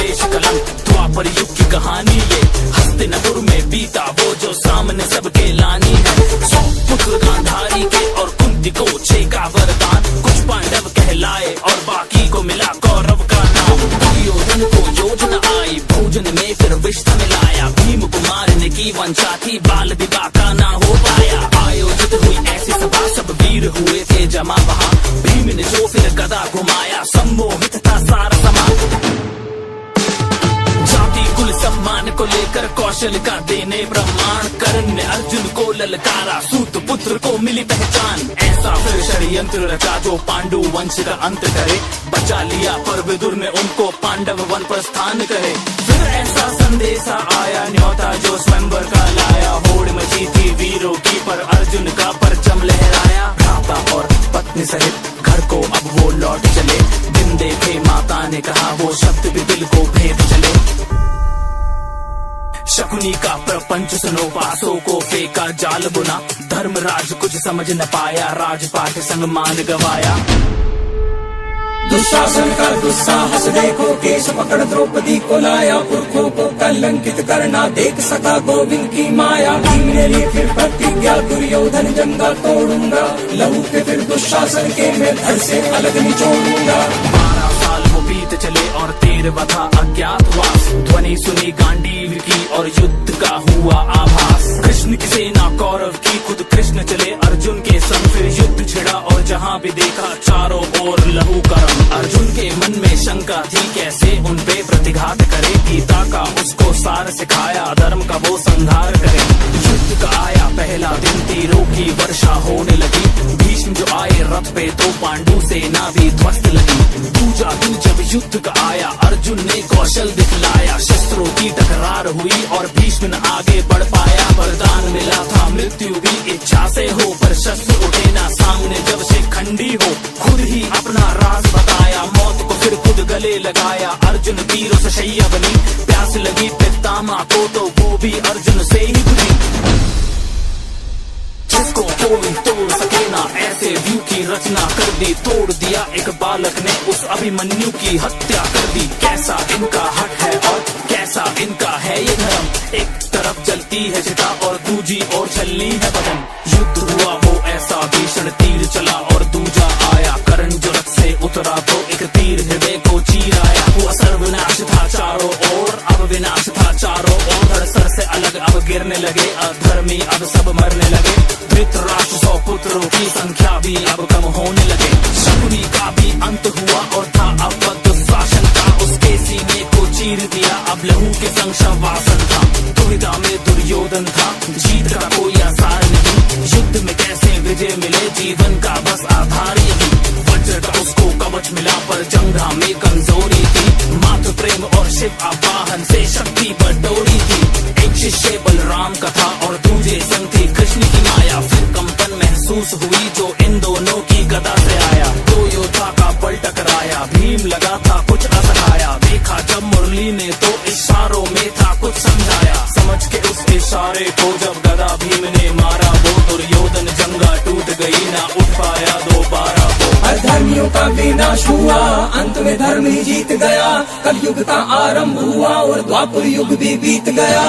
देश कलंक, द्वापर युग की कहानी ये, हस्तिनापुर में बीता वो जो सामने सबके लानी है। 100 पुत्र गांधारी के और कुंती को 6 का वरदान, कुछ पांडव कहलाए और बाकी को मिला कौरव का नाम। दुर्योधन को योजना आई, भोजन में फिर विष मिलाया, भीम को मारने की वंशा थी, बाल विवाह का ना हो पाया। आयोजित हुई ऐसी सभा, सब वीर हुए थे जमा वहाँ, भीम ने जो फिर गदा घुमाया, सम्मोहित था सारा समाज। जाति कुल सम्मान को लेकर कौशल का देने प्रमाण, कर्ण ने अर्जुन को ललकारा, सूत पुत्र को मिली पहचान। ऐसा फिर षड्यंत्र रचा जो पांडु वंश का अंत करे, बचा लिया पर विदुर ने उनको पांडव वन प्रस्थान करे। फिर ऐसा संदेशा आया न्योता जो स्वयंवर का लाया, होड़ मची थी वीरों की पर अर्जुन का परचम लहराया। भ्राता और पत्नी सहित घर को अब वो लौट चले, दिन देखे माता ने कहा वो शब्द भी दिल को भेद चले। शकुनी का प्रपंच सुनो, पासों को फेंका जाल बुना, धर्मराज कुछ समझ न पाया, राजपाट संग मान गवाया। दुशासन का दुस्साहस देखो, केश पकड़ द्रौपदी को लाया, पुरखों को कलंकित करना देख सका गोविंद की माया। भीम ने ली फिर प्रतिज्ञा, दुर्योधन जंगा तोड़ूंगा, लहू के फिर दुशासन के मैं धड़ से अलग निचोड़ूंगा। 12 साल वो बीत चले और 13वां था अज्ञातवास, ध्वनि सुनी गांडीव की और युद्ध का हुआ आभास। कृष्ण की सेना कौरव की, खुद कृष्ण चले अर्जुन के संग, फिर युद्ध छिड़ा और जहाँ भी देखा चारों ओर लहू का रंग। अर्जुन के मन में शंका थी कैसे उन पे प्रतिघात करे, गीता का उसको सार सिखाया, धर्म का वो संहार करे। युद्ध का आया पहला दिन, तीरों की वर्षा होने लगी, भीष्म जो आए रथ पे तो पांडु सेना भी ध्वस्त लगी। दूजा दिन जब युद्ध का आया, अर्जुन ने कौशल दिखलाया, शस्त्रों की टकरार हुई और भीष्म न आगे बढ़ पाया। वरदान मिला था मृत्यु भी इच्छा से हो, पर शस्त्र उठे ना सामने जब से खंडी हो। खुद ही अपना राज बताया, मौत को फिर खुद गले लगाया, अर्जुन वीरों से शैया बनी, प्यास लगी पितामह को तो वो भी अर्जुन से ही बुझी। जिसको कोई तोड़ सके ना, ऐसे व्यू की रचना कर दी, तोड़ दिया एक बालक ने उस अभिमन्यु की हत्या कर दी। कैसा इनका हक है और कैसा इनका है ये धर्म, एक तरफ जलती है चिता और दूजी ओर छलनी है बदन। युद्ध हुआ वो ऐसा भीषण, तीर चला और दूजा आया, कर्ण जो रथ से उतरा तो एक तीर हृदय को चीर आया। वो सर्वनाश था चारों ओर, अब विनाश था चारों ओर, धड़ से अलग अब गिरने लगे, अधर्मी अब सब मरने लगे। धृतराष्ट्र 100 पुत्रों की संख्या भी अब कम होने लगे। शकुनी का भी अंत हुआ और था अब दुशासन का, उसके सीने को चीर दिया, अब लहू के संग शवासन था। दुविधा में दुर्योधन था, जीत का कोई आसार नहीं, युद्ध में कैसे विजय मिले, जीवन का बस आधार यही। वज्र का उसको कवच मिला पर जंघा में कमजोरी थी, मातृ प्रेम और शिव आवाहन से शक्ति बटोरी थी। एक शिष्य बलराम का था और दूजे संग थी कृष्ण की माया, फिर कंपन महसूस हुई जो इन दोनों की गदा से आया। दो योद्धा का बल टकराया, भीम लगा था कुछ असहाया, देखा जब मुरली ने तो इशारों में था कुछ समझाया। समझ के उस इशारे को जब गदा भीम ने मारा, वो दुर्योधन जंगा टूट गई, ना उठ पाया दोबारा। अधर्मियों का विनाश हुआ, अंत में धर्म ही जीत गया, कलयुग का आरंभ हुआ और द्वापर युग भी बीत गया।